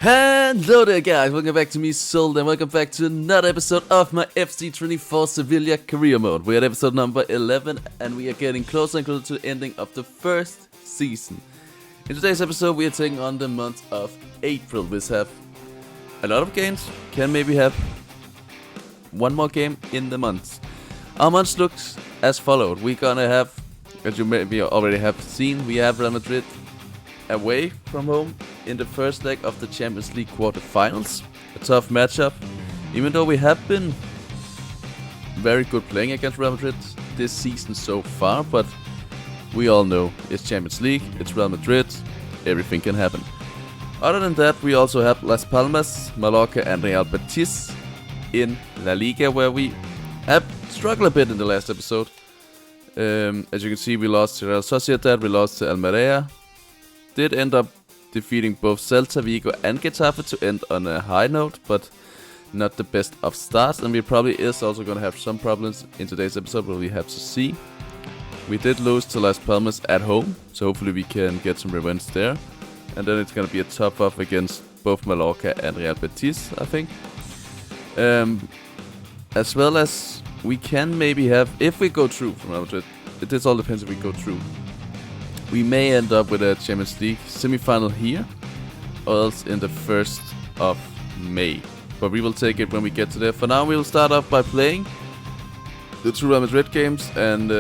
Hello there guys, welcome back to me, Zold, and welcome back to another episode of my FC24 Sevilla career mode. We're at episode number 11 and we are getting closer and closer to the ending of the first season. In today's episode we are taking on the month of April, which have a lot of games, can maybe have one more game in the month. Our month looks as followed. We're gonna have, as you maybe already have seen, we have Real Madrid away from home in the first leg of the Champions League quarterfinals. A tough matchup, even though we have been very good playing against Real Madrid this season so far, but we all know it's Champions League, it's Real Madrid, everything can happen. Other than that, we also have Las Palmas, Mallorca and Real Betis in La Liga, where we have struggled a bit in the last episode. As you can see, we lost to Real Sociedad, we lost to Almeria. Did end up defeating both Celta Vigo and Getafe to end on a high note, but not the best of starts, and we probably is also going to have some problems in today's episode, but we have to see. We did lose to Las Palmas at home, so hopefully we can get some revenge there. And then it's going to be a tough off against both Mallorca and Real Betis, I think. As well as we can maybe have, if we go through from Real Madrid, this all depends if we go through. We may end up with a Champions League semi-final here, or else in the 1st of May. But we will take it when we get to there. For now, we will start off by playing the two Real Madrid games and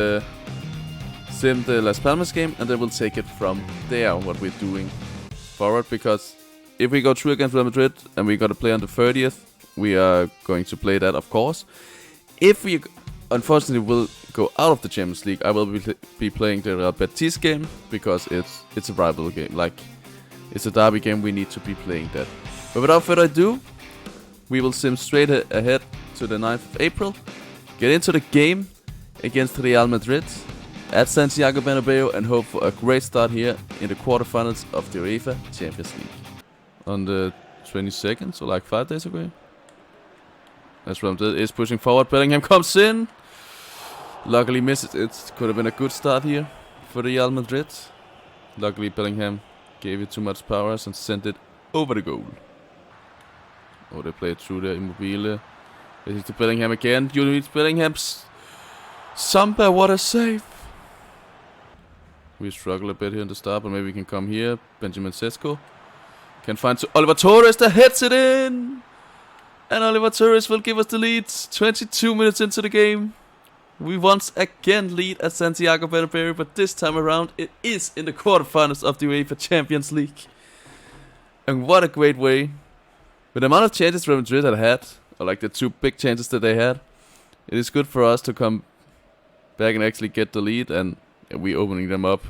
sim the Las Palmas game, and then we'll take it from there, what we're doing forward. Because if we go through against Real Madrid and we got to play on the 30th, we are going to play that, of course. If we unfortunately will go out of the Champions League, I will be playing the Real Betis game, because it's a rival game, like it's a derby game, we need to be playing that. But without further ado, we will sim straight ahead to the 9th of April, get into the game against Real Madrid at Santiago Bernabeu, and hope for a great start here in the quarterfinals of the UEFA Champions League. On the 22nd, so like 5 days ago. As Real Madrid is pushing forward, Bellingham comes in. Luckily misses it. Could have been a good start here for Real Madrid. Luckily Bellingham gave it too much power and sent it over the goal. Oh, they played through there. Immobile. This is to Bellingham again. You need Bellingham's Samba, what a save. We struggle a bit here in the start, but maybe we can come here. Benjamin Sesko can find to Oliver Torres that heads it in. And Oliver Torres will give us the lead. 22 minutes into the game. We once again lead at Santiago Bernabeu, but this time around it is in the quarterfinals of the UEFA Champions League. And what a great way. With the amount of chances Real Madrid had, or like the two big chances that they had, it is good for us to come back and actually get the lead, and we opening them up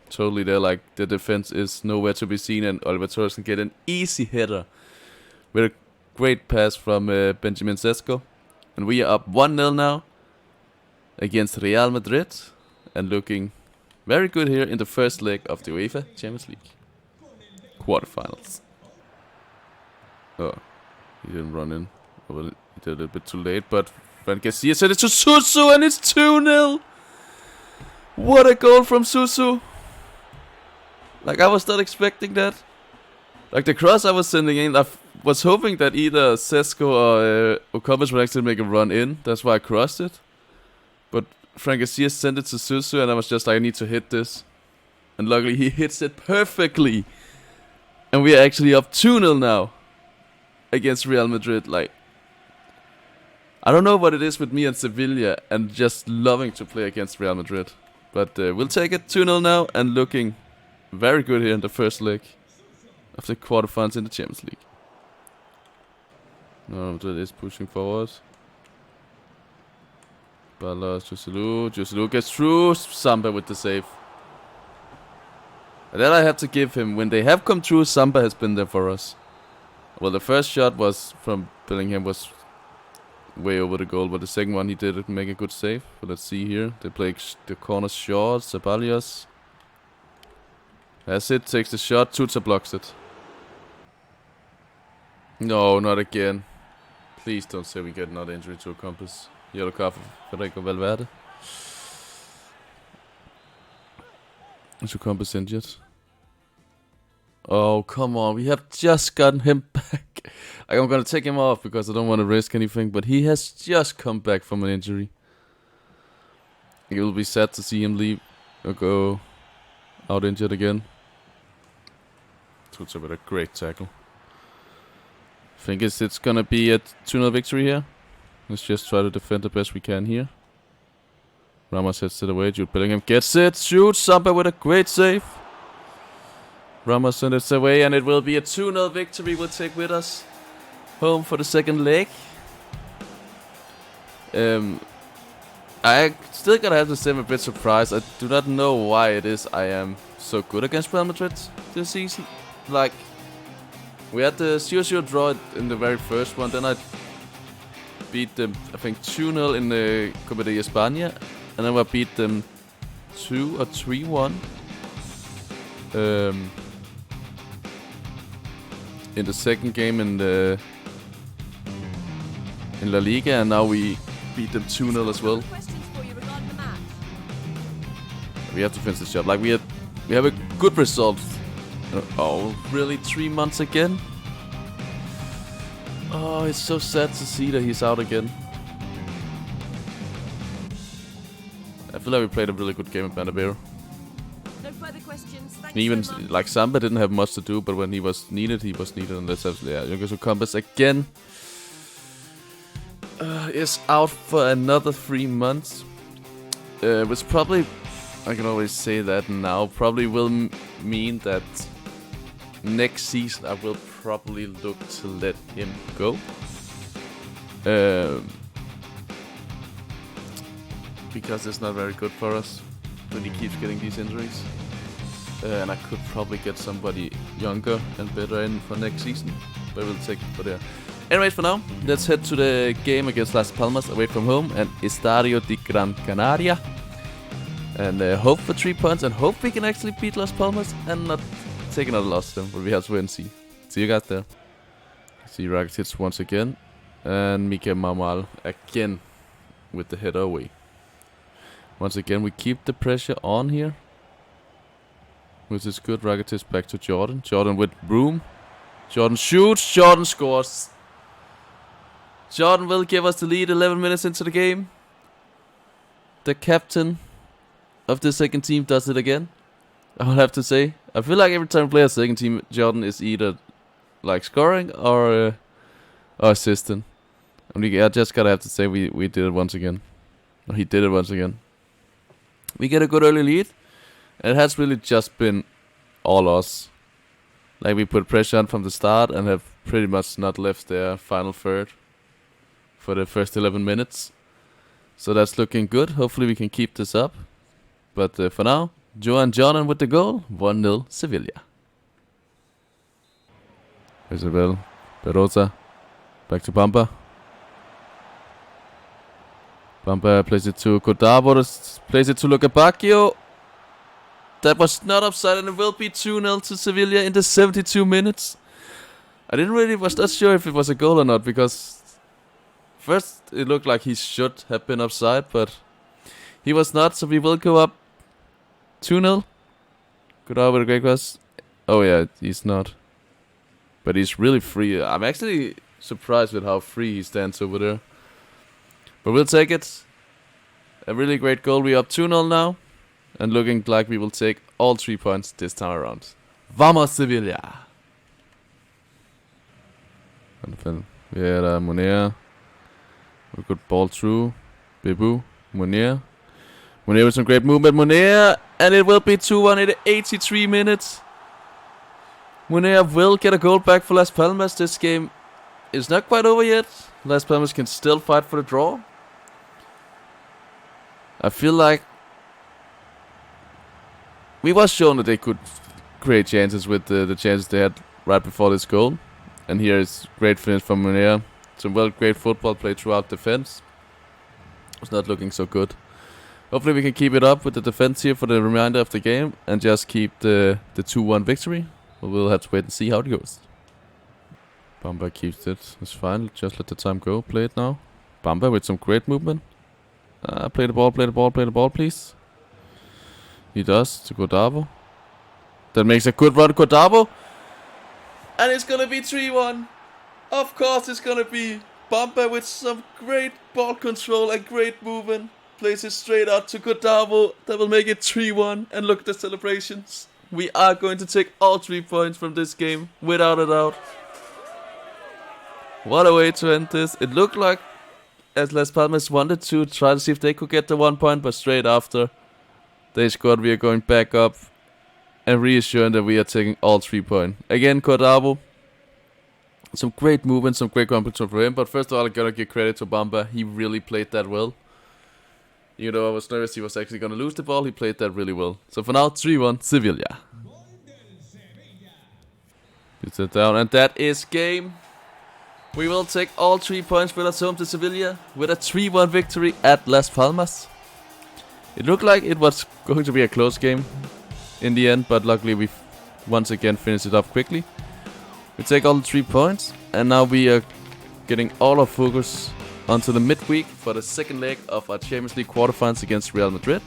totally there. Like the defense is nowhere to be seen, and Oliver Torres can get an easy header with a great pass from Benjamin Sesko. And we are up 1-0 now against Real Madrid, and looking very good here in the first leg of the UEFA Champions League quarterfinals. Oh, he didn't run in. Well, he did it a little bit too late, but Fran Garcia sent it to Susu, and it's 2-0. What a goal from Susu. Like, I was not expecting that. Like, the cross I was sending in, I was hoping that either Sesko or Okomes would actually make a run in. That's why I crossed it. But Fran Garcia sent it to Susu, and I was just like, I need to hit this. And luckily he hits it perfectly. And we are actually up 2-0 now against Real Madrid. Like, I don't know what it is with me and Sevilla and just loving to play against Real Madrid. But we'll take it 2-0 now, and looking very good here in the first leg of the quarterfinals in the Champions League. Real Madrid is pushing forward. Ballas, Joselu gets through. Samba with the save. And then I have to give him, when they have come through, Samba has been there for us. Well, the first shot was from Bellingham was way over the goal, but the second one he did make a good save. But let's see here. They play the corner short. Ceballos. That's it. Takes the shot. Tuta blocks it. No, not again. Please don't say we get another injury to a compass. Yellow card for Federico Valverde. Is your compass injured? Oh, come on. We have just gotten him back. I'm gonna take him off because I don't want to risk anything, but he has just come back from an injury. It will be sad to see him leave or go out injured again. Puts up with a great tackle. I think it's gonna be a 2-0 victory here. Let's just try to defend the best we can here. Ramos heads it away. Jude Bellingham gets it. Shoots. Samba with a great save. Ramos sends it away, and it will be a 2-0 victory we'll take with us home for the second leg. I still gotta have to say I'm a bit surprised. I do not know why it is I am so good against Real Madrid this season. Like, we had the 0-0 draw in the very first one, then I beat them, I think, 2-0 in the Copa de España, and then I beat them 2 or 3-1 in the second game in La Liga, and now we beat them 2-0 as well. We have to finish this job. Like, we have a good result. Oh, really? 3 months again? Oh, it's so sad to see that he's out again. I feel like we played a really good game at Bernabeu. No further questions. Thanks Even so much. like Samba didn't have much to do, but when he was needed, and let's have Junker Compass again is out for another 3 months. Which probably, I can always say that now, probably will mean that next season I will probably look to let him go. Because it's not very good for us when he keeps getting these injuries. And I could probably get somebody younger and better in for next season, but we'll take it for there. Anyways, for now, let's head to the game against Las Palmas away from home and Estadio de Gran Canaria. And hope for 3 points and hope we can actually beat Las Palmas and not take another loss to them, but we have to wait and see. See you guys there. See Rakitic once again. And Mika Mamal again with the header away. Once again, we keep the pressure on here, which is good. Rakitic back to Jordan. Jordan with Broom. Jordan shoots. Jordan scores. Jordan will give us the lead 11 minutes into the game. The captain of the second team does it again. I would have to say. I feel like every time we play a second team, Jordan is either like scoring or assisting. I just gotta have to say we did it once again. He did it once again. We get a good early lead. And it has really just been all us. Like, we put pressure on from the start and have pretty much not left their final third for the first 11 minutes. So that's looking good. Hopefully we can keep this up. But for now, Joan Jordan with the goal. 1-0 Sevilla. Isabel Perosa. Back to Pampa. Pampa plays it to Cordavo. Plays it to Lucabacchio. That was not offside, and it will be 2-0 to Sevilla in the 72 minutes. I was not sure if it was a goal or not, because first it looked like he should have been offside, but he was not, so we will go up 2-0. Good out with a great cross. Oh yeah, he's not. But he's really free. I'm actually surprised with how free he stands over there. But we'll take it. A really great goal. We're up 2-0 now. And looking like we will take all 3 points this time around. Vamos Sevilla! Monea. A good ball through. Bebu. Monea. Monea with some great movement. Monea. And it will be 2-1 in the 83 minutes. Monea will get a goal back for Las Palmas. This game is not quite over yet. Las Palmas can still fight for the draw. I feel like we was shown that they could create chances with the chances they had right before this goal. And here is great finish from Monea. Some great football played throughout defense. It's not looking so good. Hopefully we can keep it up with the defense here for the remainder of the game and just keep the 2-1 victory. But we'll have to wait and see how it goes. Bamba keeps it. It's fine. Just let the time go. Play it now. Bamba with some great movement. Play the ball, please. He does to Cordavo. That makes a good run, Cordavo. And it's gonna be 3-1. Of course it's gonna be. Bamba with some great ball control and great movement. Plays it straight out to Gustavo. That will make it 3-1. And look at the celebrations. We are going to take all 3 points from this game, without a doubt. What a way to end this. It looked like as Las Palmas wanted to try to see if they could get the 1 point, but straight after they scored, we are going back up and reassuring that we are taking all 3 points. Again, Gustavo. Some great movement, some great competition for him. But first of all, I gotta give credit to Bamba. He really played that well. You know, I was nervous he was actually gonna lose the ball. He played that really well. So for now, 3-1 Sevilla. Put it down, and that is game. We will take all 3 points with us home to Sevilla with a 3-1 victory at Las Palmas. It looked like it was going to be a close game in the end, but luckily we once again finished it off quickly. We take all the 3 points, and now we are getting all our focus onto the midweek for the second leg of our Champions League quarterfinals against Real Madrid,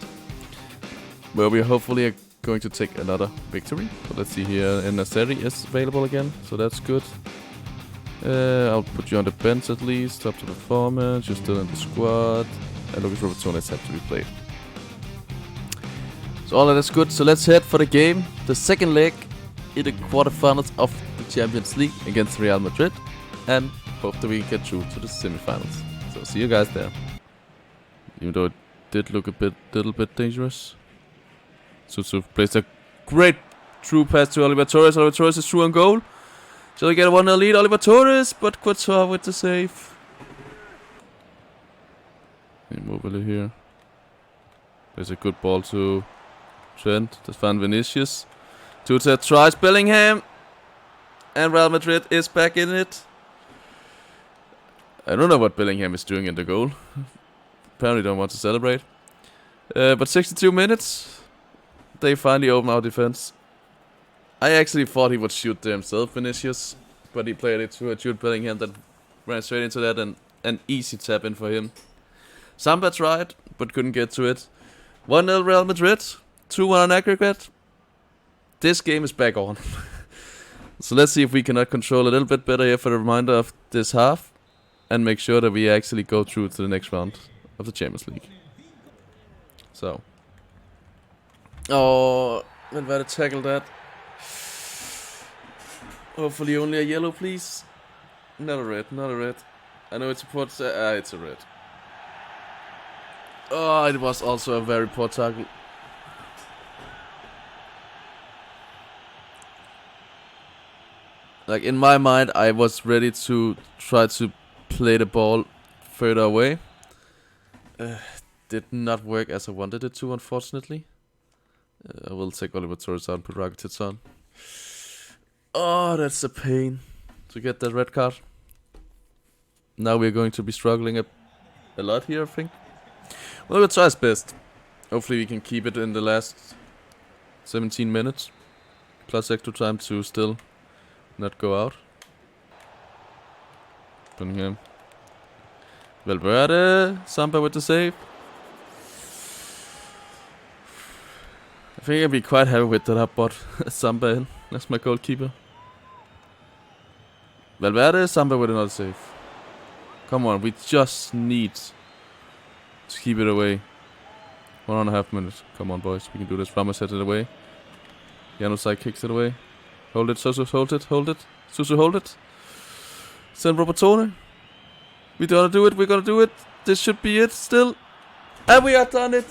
where we hopefully are going to take another victory. So let's see here, and Naseri is available again, so that's good. I'll put you on the bench at least, up to performance, you're still in the squad, and Lucas Robertones have to be played. So all of that's good, so let's head for the game, the second leg in the quarterfinals of the Champions League against Real Madrid, and hope that we get through to the semifinals. So see you guys there. Even though it did look a little bit dangerous. Susu plays a great through pass to Oliver Torres. Oliver Torres is through on goal. Shall we get a 1-0 lead? Oliver Torres, but Courtois with the save. Immobile here. There's a good ball to Trent. To find Vinicius. Tuta tries Bellingham. And Real Madrid is back in it. I don't know what Bellingham is doing in the goal. Apparently don't want to celebrate. But 62 minutes. They finally open our defense. I actually thought he would shoot there himself, Vinicius. But he played it to Jude Bellingham that ran straight into that, and an easy tap in for him. Samba tried, but couldn't get to it. 1-0 Real Madrid. 2-1 on aggregate. This game is back on. So let's see if we can control a little bit better here for the remainder of this half. And make sure that we actually go through to the next round of the Champions League. So. Oh, Valverde tackled that. Hopefully only a yellow, please. Not a red, not a red. I know it's a poor... it's a red. Oh, it was also a very poor tackle. Like, in my mind, I was ready to try to play the ball further away. Did not work as I wanted it to, unfortunately. I will take Oliver Torres out and put Rakitic on. Oh, that's a pain to get that red card. Now we're going to be struggling a lot here, I think. Well, we'll try his best. Hopefully we can keep it in the last 17 minutes. Plus extra time to still not go out. Bellingham. Valverde. Samba with the save. I think I'll be quite happy with that I bought Samba in. That's my goalkeeper. Valverde, Samba with another save. Come on, we just need to keep it away. 1.5 minutes. Come on, boys, we can do this. Ramos heads it away. Januzaj kicks it away. Hold it, Susu, hold it, hold it. Susu, hold it. Send Robertone. We're gonna do it, we're gonna do it. This should be it still. And we have done it.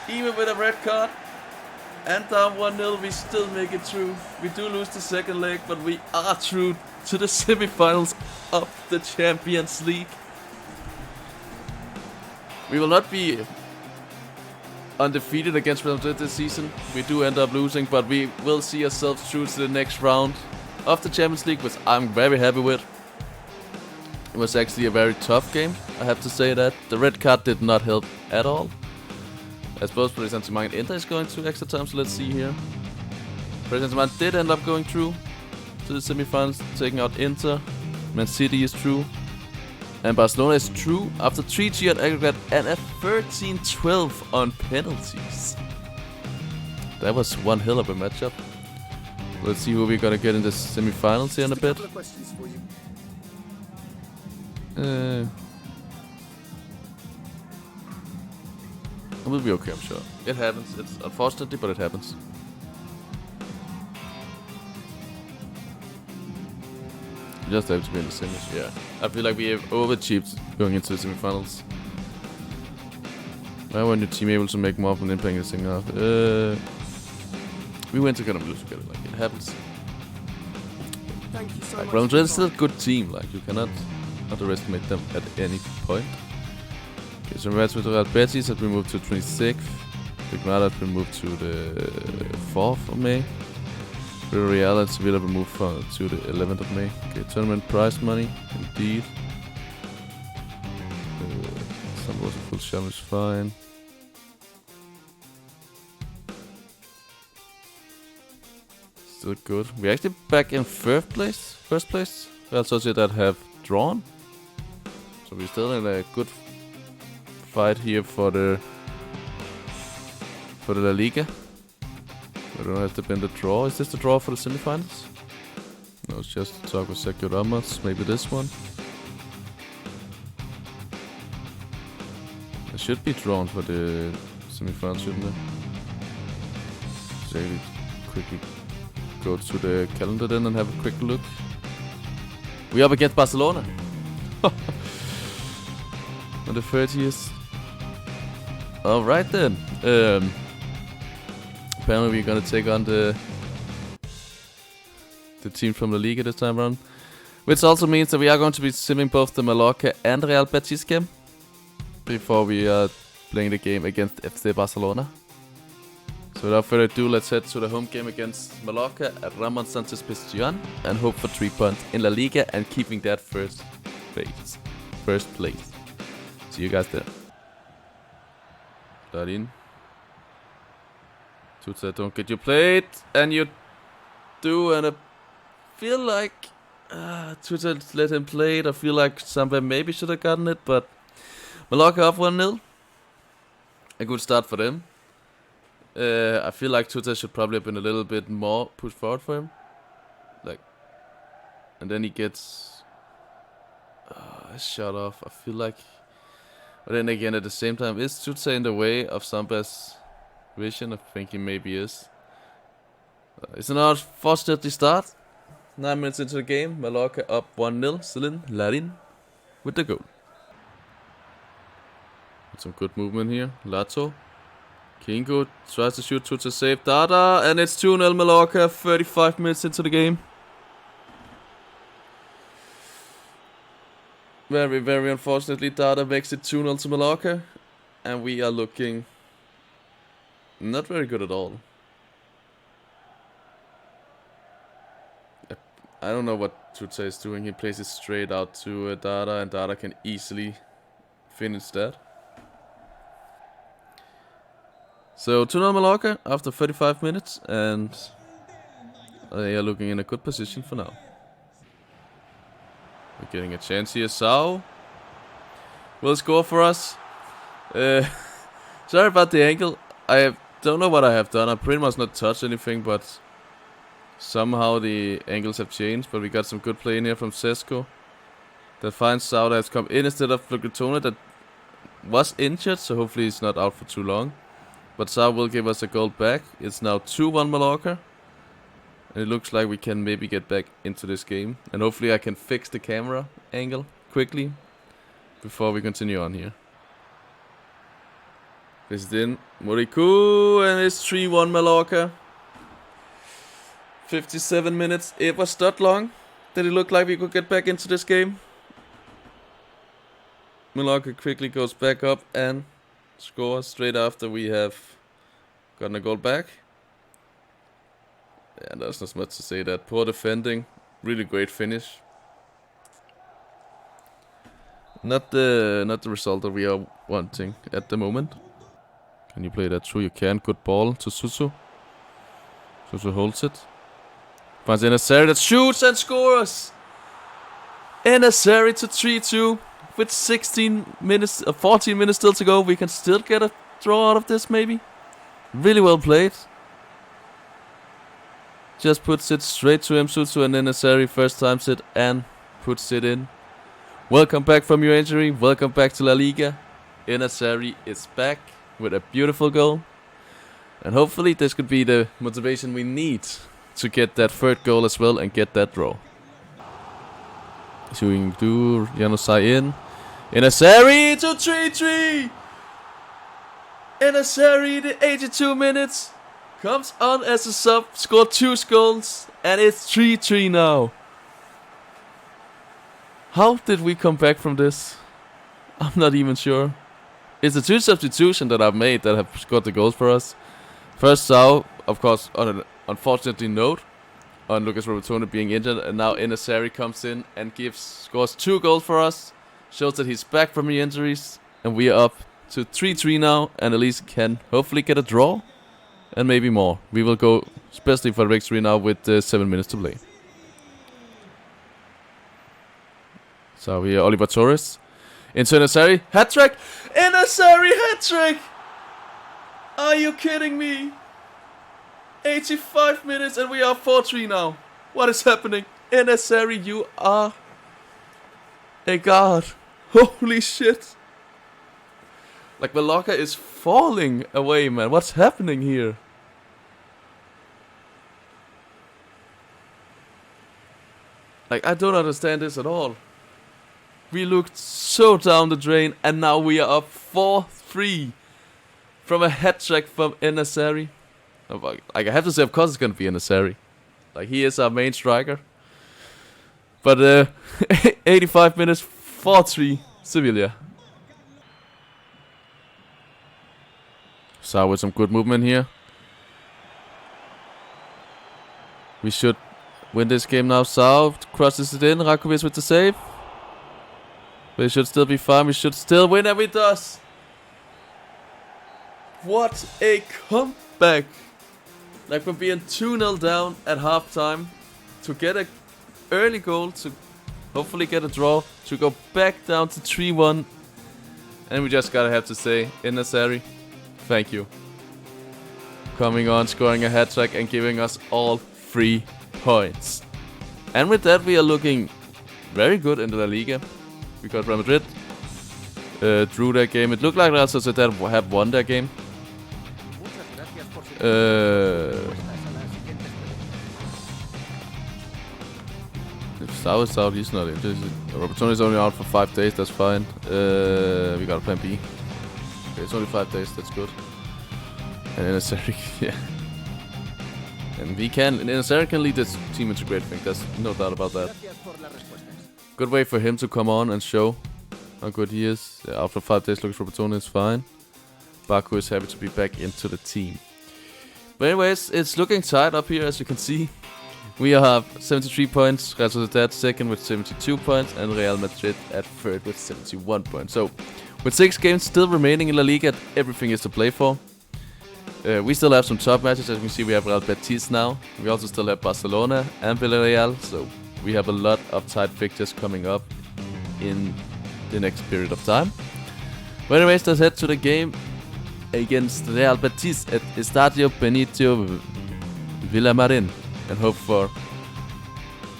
Even with a red card. And down 1-0, we still make it through. We do lose the second leg, but we are through to the semifinals of the Champions League. We will not be undefeated against Real Madrid this season. We do end up losing, but we will see ourselves through to the next round of the Champions League, which I'm very happy with. It was actually a very tough game, I have to say that. The red card did not help at all. I suppose Paris Saint-Germain and Inter is going to extra time, so let's see here. Paris Saint-Germain did end up going through to the semifinals, taking out Inter. Man City is through. And Barcelona is through after 3-3 on aggregate and a 13-12 on penalties. That was one hell of a matchup. Let's see who we're gonna get in the semi-finals here in a bit. We'll be okay, I'm sure. It happens. It's unfortunately, but it happens. You just have to be in the semis. Yeah, I feel like we have overachieved going into the semi-finals. Why weren't your team able to make more of an impact in the second half? We went together and lose together. Like, it happens. Thank you so Like, much. Real Madrid is still a good team. Like, you cannot underestimate them at any point. Okay, so Real Real Betis has been moved to 26th. The Granada has been moved to the 4th of May. Real and Sevilla have been moved to the 11th of May. Okay, tournament prize money, indeed. Some was a full challenge, fine. Still good. We're actually back in first place. Real Sociedad have drawn. So we're still in a good fight here for the La Liga. I don't know if it's been the draw. Is this the draw for the semifinals? No, it's just to talk with Sergio Ramos. Maybe this one. It should be drawn for the semifinals, shouldn't it? So we quickly go to the calendar then and have a quick look. We're up against Barcelona. On the 30th. Alright then. Apparently we're gonna take on the team from the Liga this time around. Which also means that we are going to be simming both the Mallorca and Real Betis game before we are playing the game against FC Barcelona. So without further ado, let's head to the home game against Mallorca at Ramon Sanchez Pizjuan and hope for 3 points in La Liga and keeping that first place. See you guys there. Darin. Tuta, don't get your plate, and you do, and I feel like Tuta let him play it. I feel like Samba maybe should have gotten it, but Mallorca up 1-0. A good start for them. I feel like Tuta should probably have been a little bit more pushed forward for him. Like, and then he gets a shot off. I feel like, but then again, at the same time, is Tuta in the way of Samba's vision? I think he maybe is. It's an unfortunate start. 9 minutes into the game, Mallorca up 1-0. Celine Larin with the goal. With some good movement here. Lato. Kingo tries to shoot to save Dada, and it's 2-0 Mallorca, 35 minutes into the game. Very, very unfortunately, Dada makes it 2-0 to Mallorca, and we are looking not very good at all. I don't know what Tuta is doing. He plays it straight out to Dada, and Dada can easily finish that. So 2-0 Mallorca after 35 minutes, and they are looking in a good position for now. We're getting a chance here. Sao will score for us. Sorry about the angle. I don't know what I have done. I pretty much not touched anything, but somehow the angles have changed. But we got some good play in here from Sesko. That finds Sao that has come in instead of Flugritone that was injured, so hopefully he's not out for too long. But Sao will give us a goal back. It's now 2-1 Mallorca. And it looks like we can maybe get back into this game. And hopefully I can fix the camera angle quickly before we continue on here. This is in Moriku, and it's 3-1 Mallorca. 57 minutes. It was that long that it looked like we could get back into this game. Mallorca quickly goes back up and scores straight after we have gotten a goal back. Yeah, there's not much to say that. Poor defending. Really great finish. Not the result that we are wanting at the moment. Can you play that through? You can. Good ball to Susu. Susu holds it. Finds Enasseri that shoots and scores! Enasseri to 3-2. With 14 minutes still to go. We can still get a draw out of this maybe. Really well played. just puts it straight to Msutu and Nenasari. First time sit and puts it in. Welcome back from your injury. Welcome back to La Liga. Nenasari is back with a beautiful goal. And hopefully this could be the motivation we need to get that third goal as well and get that draw. So we can do Janusai in. Nenasari to 3-3. Nenasari, the 82 minutes, comes on as a sub, scored 2 goals, and it's 3-3 now. How did we come back from this? I'm not even sure. It's the 2 substitutions that I've made that have scored the goals for us. First Zao, of course, on an unfortunately note, on Lucas Robertone being injured, and now Nenasari comes in and scores 2 goals for us. Shows that he's back from the injuries, and we are up to 3-3 now, and at least can hopefully get a draw, and maybe more. We will go, especially for victory now, with 7 minutes to play. So we are Oliver Torres into Nenasari, hat-trick! Nenasari hat-trick! Are you kidding me? 85 minutes and we are 4-3 now. What is happening? Nenasari, you are a god. Holy shit. Like, Mallorca is falling away, man. What's happening here? Like, I don't understand this at all. We looked so down the drain, and now we are up 4-3 from a hat-trick from Nenasari. Like, I have to say, of course it's going to be Nenasari. Like, he is our main striker. But 85 minutes, 4-3, Sevilla. So with some good movement here. We should win this game now. South crosses it in. Rakovic with the save. But it should still be fine. We should still win, and we does. What a comeback. Like, from being 2-0 down at halftime to get an early goal, to hopefully get a draw, to go back down to 3-1. And we just gotta have to say, Nenasari, thank you. Coming on, scoring a hat-trick and giving us all 3 points. And with that, we are looking very good in the La Liga. Because Real Madrid drew that game. It looked like Real Sociedad had won that game. If Sao is out, he's not in. Robertone is only out for 5 days, that's fine. We got a plan B. Okay, it's only 5 days, that's good. And Nenasari, yeah. And Nenasari can lead this team into great things, there's no doubt about that. Good way for him to come on and show how good he is. Yeah, after 5 days, Lucas Robertone is fine. Baku is happy to be back into the team. But anyways, it's looking tight up here, as you can see. We have 73 points, Real Sociedad second with 72 points, and Real Madrid at third with 71 points. So, with 6 games still remaining in La Liga, everything is to play for. We still have some top matches. As you can see, we have Real Betis now. We also still have Barcelona and Villarreal. So, we have a lot of tight fixtures coming up in the next period of time. But anyways, let's head to the game against Real Betis at Estadio Benito Villamarin and hope for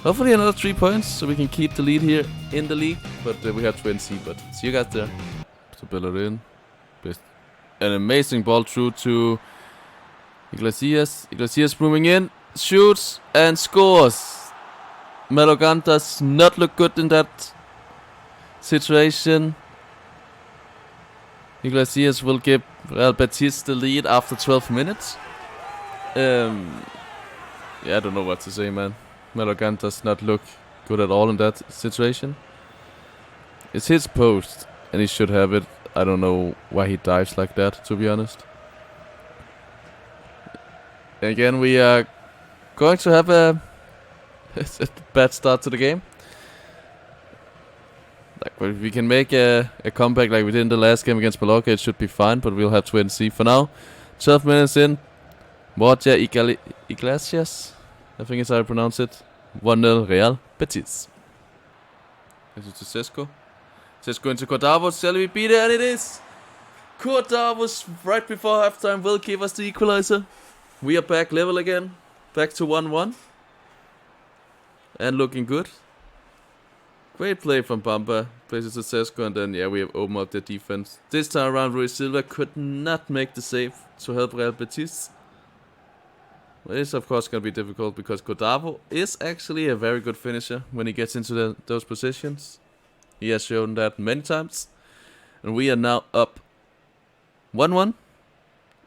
hopefully another 3 points so we can keep the lead here in the league. But we have to see. But see you guys there. To Bellerin, an amazing ball through to Iglesias. Iglesias moving in, shoots and scores. Malogan does not look good in that situation. Iglesias will give Real Betis the lead after 12 minutes. Yeah, I don't know what to say, man. Malogan does not look good at all in that situation. It's his post, and he should have it. I don't know why he dives like that, to be honest. Again, we are going to have a bad start to the game. Like, if we can make a comeback like we did in the last game against Mallorca, it should be fine, but we'll have to wait and see. For now, 12 minutes in, Borja Iglesias, I think is how I pronounce it. 1-0 Real Betis. This is to Sesko. Sesko into Cordavos, shall we beat it? And it is! Cordavos, right before halftime, will give us the equalizer. We are back level again. Back to 1-1. And looking good. Great play from Bamba. Places to Sesko, and then, yeah, we have opened up the defense. This time around, Rui Silva could not make the save to help Real Betis. Well, it's of course going to be difficult because Godavo is actually a very good finisher when he gets into those positions. He has shown that many times. And we are now up 1-1.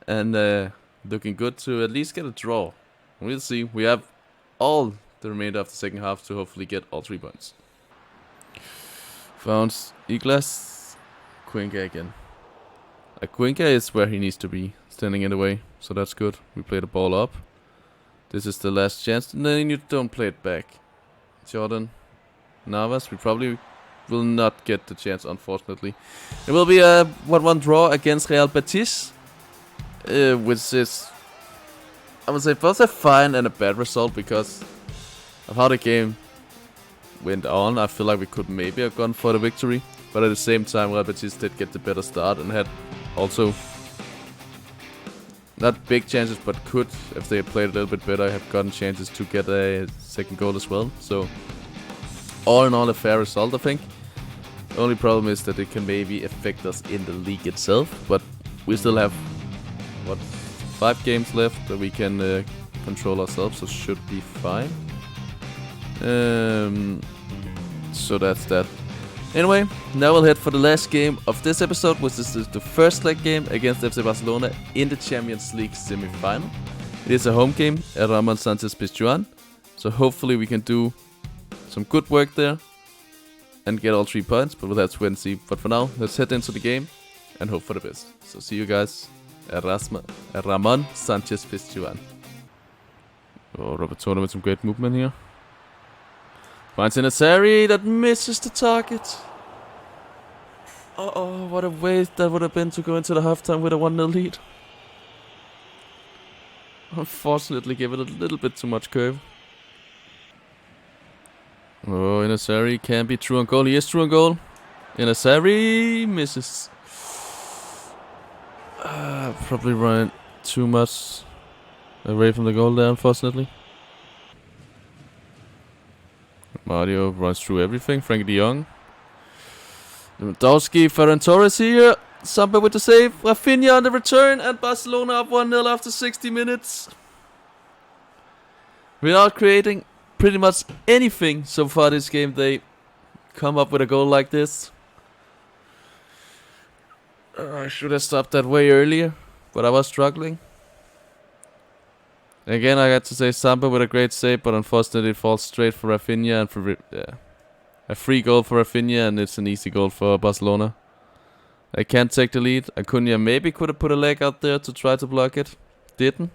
And looking good to at least get a draw. We'll see. We have all the remainder of the second half to hopefully get all 3 points. Found Iglas. Cuenca again. Cuenca is where he needs to be, standing in the way. So that's good. We play the ball up. This is the last chance. And then you don't play it back. Jordan Navas, we probably will not get the chance, unfortunately. It will be a 1-1 draw against Real Betis. Which is, I would say, both a fine and a bad result because of how the game went on. I feel like we could maybe have gone for the victory. But at the same time, Real Betis did get the better start and had also not big chances, but could, if they played a little bit better, have gotten chances to get a second goal as well. So, all in all, a fair result, I think. The only problem is that it can maybe affect us in the league itself. But we still have, 5 games left that we can control ourselves, so should be fine. So that's that. Anyway, now we'll head for the last game of this episode, which is the first leg game against FC Barcelona in the Champions League semi-final. It is a home game at Ramon Sanchez Pizjuan, so hopefully we can do some good work there and get all 3 points, but we'll have to wait and see. But for now, let's head into the game and hope for the best. So see you guys at Ramon Sanchez Pizjuan. Oh, Robertone with some great movement here. Finds Nazari that misses the target. Oh, what a waste that would have been to go into the halftime with a 1-0 lead. Unfortunately, gave it a little bit too much curve. Oh, Nazari can be true on goal. He is true on goal. Nazari misses. Probably ran too much away from the goal there, unfortunately. Mario runs through everything. Frankie de Jong. Lewandowski, Ferran Torres here. Samba with the save. Rafinha on the return. And Barcelona up 1-0 after 60 minutes. Without creating pretty much anything so far this game, they come up with a goal like this. I should have stopped that way earlier, but I was struggling. Again, I got to say Samba with a great save, but unfortunately it falls straight for Rafinha and for a free goal for Rafinha, and it's an easy goal for Barcelona. They can't take the lead. Acuna maybe could have put a leg out there to try to block it. Didn't.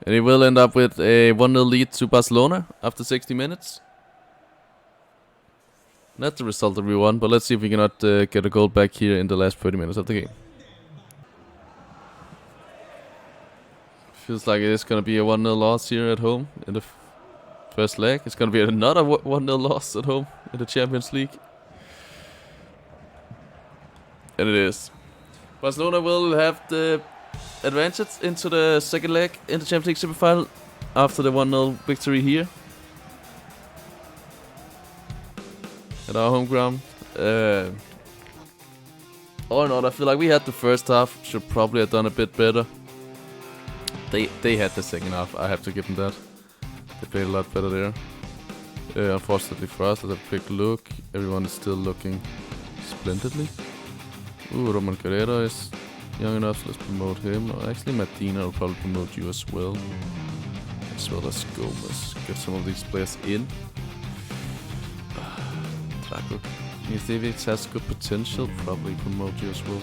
And he will end up with a 1-0 lead to Barcelona after 60 minutes. Not the result that we want, but let's see if we cannot get a goal back here in the last 30 minutes of the game. Feels like it is going to be a 1-0 loss here at home in the first leg. It's going to be another 1-0 loss at home in the Champions League. And it is. Barcelona will have the advantage into the second leg in the Champions League semi-final after the 1-0 victory here at our home ground. All in all, I feel like we had the first half. Should probably have done a bit better. They had the second half. I have to give them that. They played a lot better there. Unfortunately for us, let's have a quick look. Everyone is still looking splendidly. Ooh, Roman Carrera is young enough. Let's promote him. Actually, Medina will probably promote you as well. As well as Gomez. Get some of these players in. Drago. Misevic has good potential. Probably promote you as well.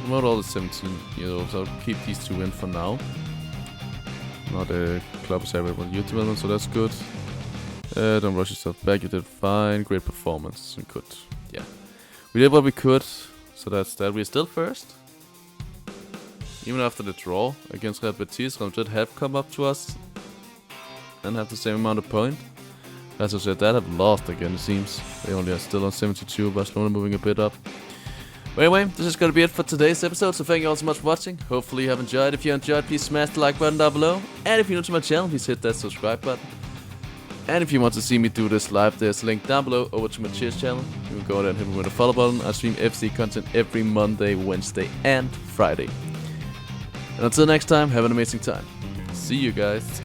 Promote all the 17-year-olds. I'll keep these 2 in for now. Not a club as everyone YouTube, so that's good. Don't rush yourself back. You did fine. Great performance. And good. Yeah. We did what we could. So that's that. We're still first. Even after the draw against Real Betis, Real Madrid have come up to us and have the same amount of points. As I said, that have lost again, it seems. They only are still on 72. Barcelona moving a bit up. But anyway, this is gonna be it for today's episode, so thank you all so much for watching. Hopefully you have enjoyed. If you enjoyed, please smash the like button down below. And if you're new to my channel, please hit that subscribe button. And if you want to see me do this live, there's a link down below over to my Cheers channel. You can go there and hit me with the follow button. I stream FC content every Monday, Wednesday, and Friday. And until next time, have an amazing time. See you guys.